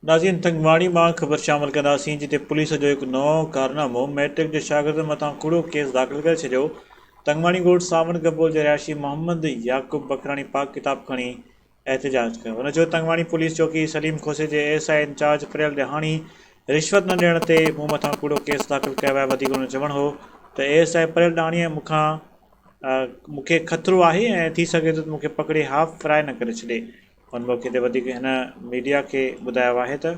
नाज़रीन, तंगवाणी मां ख़बर शामिल कंदासीं, जिते पुलिस जो एक नओं कारनामो मैट्रिक जे शागिर्द मथां कूड़ो केस दाख़िल करे छॾियो। तंगवाणी ॻोठ सावण गबोल जे रिहायशी मोहम्मद याक़ूब बकराणी पाक किताब खणी एहतजाज कयो। हुन चयो, तंगवाणी पुलिस चौकी सलीम खोसे जे एसआई इंचार्ज परियल ॾहाणी रिश्वत न ॾियण ते मूं मथां कूड़ो केस दाख़िल कयो आहे। वधीक हुन चवणु हो त एसआई परियल ॾहाणीअ मूंखे ख़तरो आहे ऐं थी सघे थो त मूंखे पकड़े हाफ फ्राई न करे छॾे। हुन मौक़े ते वधीक हिन मीडिया खे ॿुधायो आहे त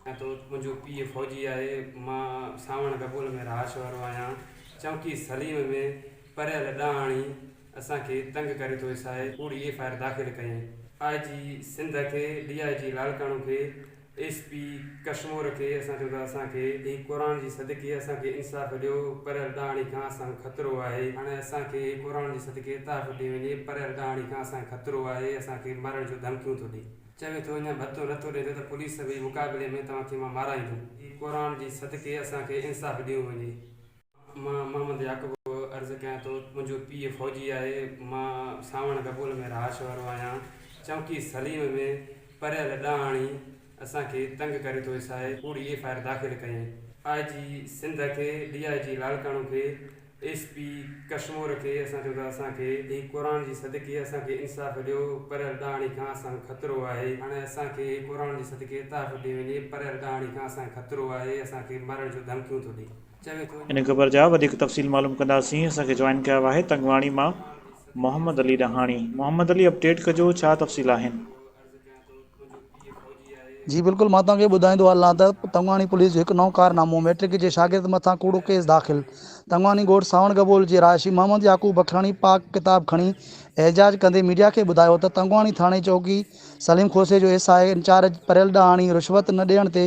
मुंहिंजो पीउ फ़ौजी आहे। मां सावण गबोल में रहाश वारो आहियां। चौकी सलीम में परियल ॾहाणी असांखे तंग करे थो वसाए कूड़ी एफआईआर दाख़िल कयईं। आईजी सिंध खे, डीआईजी लालकाणो खे, एसपी कश्मीर खे असां चयो था असांखे ही क़ुर जी सदके असांखे इंसाफ़ ॾियो। परियल ॾहाणी खां असांखे ख़तरो आहे। हाणे असांखे क़ुर जी सदके इताफ़ ॾिए वञे। परियल ॾहाणी खां असांखे ख़तरो आहे, असांखे मरण जो धमकियूं थो ॾिए। चवे थो अञा भतो नथो ॾिए त पुलिस बि मुक़ाबले में तव्हांखे मां माराईंदुमि। ही क़ुर जी सदके असांखे इंसाफ़ ॾियो वञे। मां मोहम्मद याक़ूब अर्ज़ु कयां थो, मुंहिंजो पीउ फ़ौजी आहे। मां सावण गबोल में रहाश वारो आहियां। चौकी सलीम में परियल ॾहाणी असांखे तंग करे थो वसाए कूड़ी एफआईआर दाख़िल कयईं। आईजी सिंध खे, डीआईजी लालकाणो खे, एसपी कश्मीर खे असां चयो था असांखे ही क़ुर जी सदके असांखे इंसाफ़ ॾियो। परियल ॾहाणी खां असांखे ख़तरो आहे। हाणे असांखे क़ुर जी सदके इताफ़ ॾिए वञे। परियल ॾहाणी खां असांखे ख़तरो आहे, असांखे मरण जो धमकियूं थो ॾिए। चवे थो इन ख़बर जा वधीक तफ़सील मालूम कंदासीं। असांखे जॉइन कयो आहे तंगवाणी मां मोहम्मद अली ॾहाणी। मोहम्मद अली, अपडेट कजो, छा तफ़सील आहिनि? जी बिल्कुलु, मां तव्हांखे ॿुधाईंदो हलां त तंगवाणी पुलिस जो हिकु नओं कारनामो मैट्रिक जे शागिर्द मथां कूड़ो केस दाख़िल। तंगवाणी ॻोठ सावण गबोल जे राशि मोहम्मद याक़ूब बकराणी पाक किताब खणी एहतजाज कंदे मीडिया खे ॿुधायो त तंगवाणी थाणे चौकी सलीम खोसे जो एसआई इंचार्ज परियल ॾहाणी रिश्वत न ॾियण ते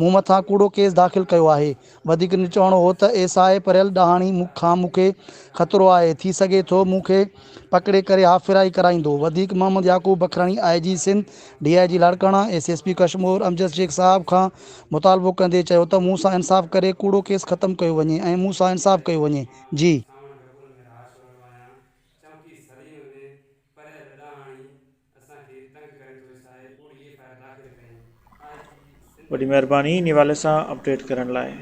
मूं मथां कूड़ो केस दाख़िल कयो आहे। वधीक चवणो हो त एसआई परियल ॾहाणी खां मूंखे ख़तरो आहे, थी सघे थो मूंखे पकड़े करे हाफ़िराई कराईंदो। वधीक Mohammad Yaqoob Bakrani IG Sindh, DIG Larkana, SSP Kashmir Amjad Shaikh sahib खां मुतालबो कंदे चयो त मूं सां इंसाफ़ करे कूड़ो केस ख़त्म कयो वञे ऐं मूं सां इंसाफ़ कयो वञे। जी वॾी महिरबानी इन हवाले सां अपडेट करण लाइ।